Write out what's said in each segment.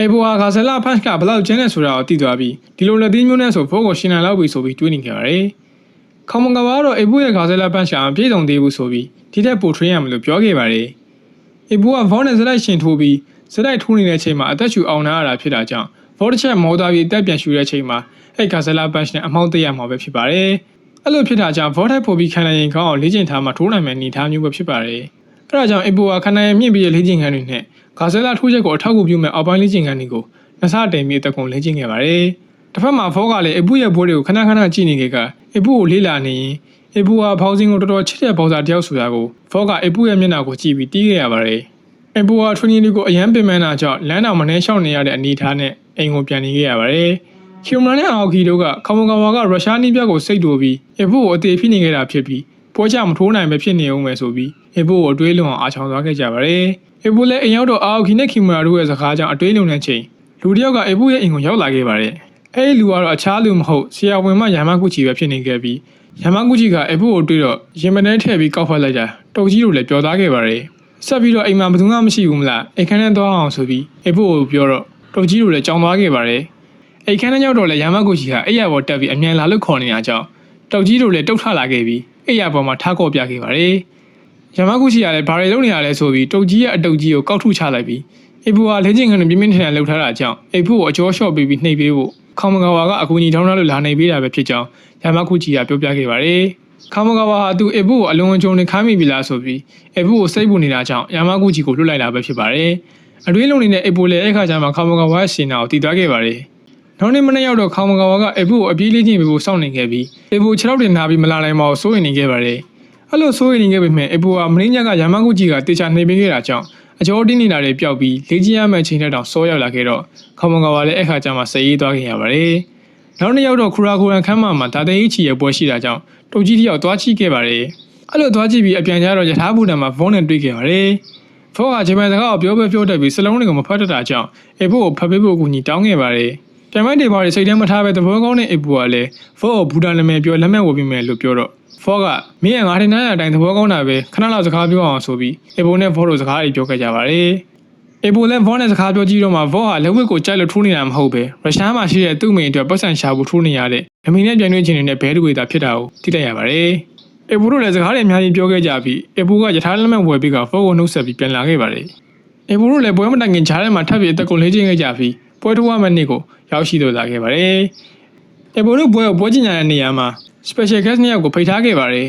အေဘိုဟာဂါဇလာဖန့်ကဘလောက်ကျန်းနေဆိုတာကိုသိသွားပြီးဒီလိုလက်သီးမျိုးနဲ့ဆိုဖောကိုရှင်နိုင်လောက်ပြီဆိုပြီးတွေးနေကြပါတယ်ခေါမကဘာကတော့အေဘိုရဲ့ဂါဇလာဖန့်ရှာပြေဆုံးသေးဘူးဆိုပြီးဒီတက်ပို့ထွေးရမလို့ပြောခဲ့ပါတယ်အေဘိုကဘောနဲ့ဇလိုက်ရှင်ထိုးပြီးဇလိုက်ထိုးနေတဲ့အချိန်မှာအသက်ရှူအောင်နာရတာဖြစ်တာကြောင့်ဘောတစ်ချက်မောသွားပြီးအသက်ပြန်ရှူတဲ့အချိန်မှာအဲ့ဂါဇလာဖန့်နဲ့အမောက်တရမှာပဲဖြစ်ပါတယ်အဲ့လိုဖြစ်တာကြောင့်ဘောထိုက်ပို့ပြီးခံနိုင်ရင်ကောင်းအောင်လေ့ကျင့်ထားမှထိုးနိုင်မယ်အနေထားမျိုးပဲဖြစ်ပါတယ်အဲ့ဒါကြောင့်အေဘိုကခံနိုင်ရင်မြင့်ပြီးလေ့ကျင့်ခန်းတွေနဲ့ဂါဇလာထိုးချက်ကိုအထောက်အကူပြုမဲ့အောက်ပိုင်းလေ့ကျင့်ခန်းတွေကိုနှစ်ဆတင်ပြီးအသက်ကုန်လေ့ကျင့်ခဲ့ပါတယ်တစ်ဖက်မှာဖောကလည်းအေဘိုရဲ့ဘိုးတွေကိုခဏခဏကြည့်နေခဲ့ကအေဘိုကိုလေးလာနေရင်အေဘိုဟာဖောင်းစင်းကိုတော်တော်ချစ်တဲ့ဘောက်စားတယောက်ဆိုတာကိုဖောကအေဘိုရဲ့မျက်နှာကိုကြည့်ပြီးတီးခဲ့ရပါတယ်အေဘိုဟာထွန်းကြီးလေးကိုအယမ်းပင်ပန်းတာကြောင့်လမ်းတော်မနှဲလျှောက်နေရတဲ့အနေအထားနဲ့အိမ်ကိုပြန်နေခဲ့ရပါတယ်ခီယိုမန်နဲ့အော်ဂီတို့ကခေါမကောင်ဝါကရုရှားနီးပြတ်ကိုစိတ်တူပြီးအေဘိုကိုအသေးဖြစ်နေခဲ့တာဖြစ်ပြီးပွဲချမထိုးနိုင်ပဲဖြစ်နေအောင်ပဲဆိုပြီးအေဘိုကိုအတွေးလုံးအောင်အားချောင်းသွားခဲ့ကြပါတယ်အေဘိုလည်းအိမ်ရောက်တော့အော်ဂီနဲ့ခီမရာတို့ရဲ့စကားကြောင့်အတွေးလုံးတဲ့ချိန်လူတယောက်ကအေဘိုရဲ့အိမ်ကိုရောက်လာခဲ့ပါတယ်အဲ့ဒီလူကတော့အခြားလူမဟုတ်ဆရာဝန်မယာမကုချီပဲဖြစ်နေခဲ့ပြီးယာမကုချီကအေဘိုကိုတွေ့တော့ရင်မနှဲထည့်ပြီးကောက်ဖက်လိုက်တာတုတ်ကြီးတို့လည်းပျော်သားခဲ့ပါတယ်ဆက်ပြီးတော့အိမ်မှာဘယ်သူမှမရှိဘူးမလားအိမ်ခန်းထဲသွားအောင်ဆိုပြီးအေဘိုကိုပြောတော့တုတ်ကြီးတို့လည်းကြောင်သွားခဲ့ပါတယ်အိမ်ခန်းထဲရောက်တော့လည်းယာမကုချီကအိယာပေါ်တက်ပြီးအမြန်လာလို့ခေါ်နေတာကြောင့်တုတ်ကြီးတို့လည်းတုတ်ထလာခဲ့ပြီးအိယာပေါ်မှာထားကော့ပြခဲ့ပါတယ်ယာမကုချီကလည်းဘာတွေလုပ်နေရလဲဆိုပြီးတုတ်ကြီးရဲ့အတုတ်ကြီးကိုကောက်ထုချလိုက်ပြီးအေဘိုဟာလေ့ကျင့်ခန်းနဲ့ပြင်းပြင်းထန်ထန်လှုပ်ထားတာကြောင့်အေဘိုကိုအကျော်လျှော့ပေးပြီးနှိပ်ပေးဖို့ခေါမကဝါကအကူအညီထောင်းထားလို့လာနေပေးတာပဲဖြစ်ကြောင်းယာမကုချီကပြောပြခဲ့ပါတယ်ခေါမကဝါဟာသူအေဘိုကိုအလွန်အကျွံနဲ့ခမ်းမိပြီလားဆိုပြီးအေဘိုကိုစိတ်ပူနေတာကြောင့်ယာမကုချီကိုလွတ်လိုက်တာပဲဖြစ်ပါတယ်အတွေးလုံးနေတဲ့အေဘိုလည်းအဲ့ခါကျမှခေါမကဝါရဲ့ရှင်နာကိုတည်သွားခဲ့ပါတယ်နောက်နေ့မနေ့ရောက်တော့ခေါမကဝါကအေဘိုကိုအပြေးလေးချင်းပေးဖို့စောင့်နေခဲ့ပြီးအေဘိုခြေထောက်တင်ထားပြီးမလာနိုင်ပါဘူးစိုးရိမ်နေခဲ့ပါတယ်အဲ့လိုစိုးရိမ်နေခဲ့ပေမဲ့အေဘိုကမင်းညက်ကယာမကုချီကတေချာနှိပ်ပေးခဲ့တာကြောင့်အကျော်တင်းနေတာတွေပျောက်ပြီးလေ့ကျင့်ရမယ့်ချိန်တဲ့တောင်စောရောက်လာခဲ့တော့ခေါမကဝါလည်းအခါကျမှစရေးသွားခဲ့ရပါတယ်။နောက်နေ့ရောက်တော့ခူရာခူရန်ခမ်းမှာဒါသိန်းချီရဲ့ပွဲရှိတာကြောင့်တုတ်ကြီးတယောက်သွားချိခဲ့ပါတယ်။အဲ့လိုသွားချိပြီးအပြန်ကြတော့ယထာဘူတံမှာဖုန်းနဲ့တွေ့ခဲ့ပါတယ်။ဖုန်းကဂျပန်စကားကိုပြောတတ်ပြီးစလုံးတွေကိုမဖတ်တတ်တာကြောင့်အေဘိုကိုဖတ်ပေးဖို့အကူအညီတောင်းခဲ့ပါတယ်။ပြန်မိုက်တွေဘာတွေစိတ်ထဲမထားပဲသဘောကောင်းတဲ့အေဘိုကလည်းဖုန်းကိုဘူတံနာမည်ပြောလက်မှတ်ဝယ်ပေးမယ်လို့ပြောတော့ဖောကမင်းကငါတင်တဲ့အတိုင်းသဘောကောင်းတာပဲခဏလောက်စကားပြောအောင်ဆိုပြီးအေဘိုနဲ့ဖောတို့စကားတွေပြောခဲ့ကြပါတယ်အေဘိုလည်းဖောနဲ့စကားပြောကြည့်တော့မှဖောဟာလက်ဝက်ကိုကြိုက်လို့ထိုးနေတာမဟုတ်ပဲရုရှားမှာရှိတဲ့သူ့မိန်အတွက်ပတ်စံရှာဖို့ထိုးနေရတဲ့အမေနဲ့ပြန်တွေ့ချင်နေတဲ့ဘဲတူဝေတာဖြစ်တာကိုသိတတ်ရပါတယ်အေဘိုတို့လည်းစကားတွေအများကြီးပြောခဲ့ကြပြီးအေဘိုကယထာလက်မှတ်ဝယ်ပြီးကဖောကိုနှုတ်ဆက်ပြီးပြန်လာခဲ့ပါတယ်အေဘိုတို့လည်းပွဲမတိုင်ခင်ဂျားထဲမှာထပ်ပြီးအသက်ကိုလေ့ကျင့်ခဲ့ကြပြီးပွဲထိုးရမယ့်နေ့ကိုရောက်ရှိတော့လာခဲ့ပါတယ်အေဘိုတို့ပွဲကျင်းရတဲ့နေရာမှာspecial guest နှစ်ယောက်ကိုဖိတ်ထားခဲ့ပါတယ်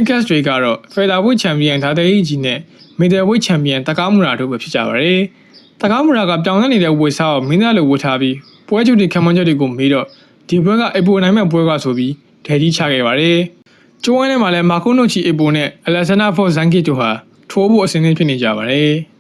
။ guest တွေကတော့ featherweight champion ဒါသိန်းကြီးနဲ့ middleweight champion တကားမူရာတို့ပဲဖြစ်ကြပါတယ်။တကားမူရာကပြောင်းလဲနေတဲ့ဝေစားကိုမင်းသားလိုဝတ်ထားပြီးပွဲချုပ်တွေခံမန်းချက်တွေကိုမေးတော့ဒီပွဲကအေဘိုနိုင်မဲ့ပွဲကဆိုပြီးဒဲကြီးချခဲ့ပါတယ်။ကျိုးဝိုင်းထဲမှာလည်းမာကိုနိုချီအေဘိုနဲ့ Alexander Fort Zangic တို့ဟာထိုးဖို့အဆင်သင့်ဖြစ်နေကြပါတယ်။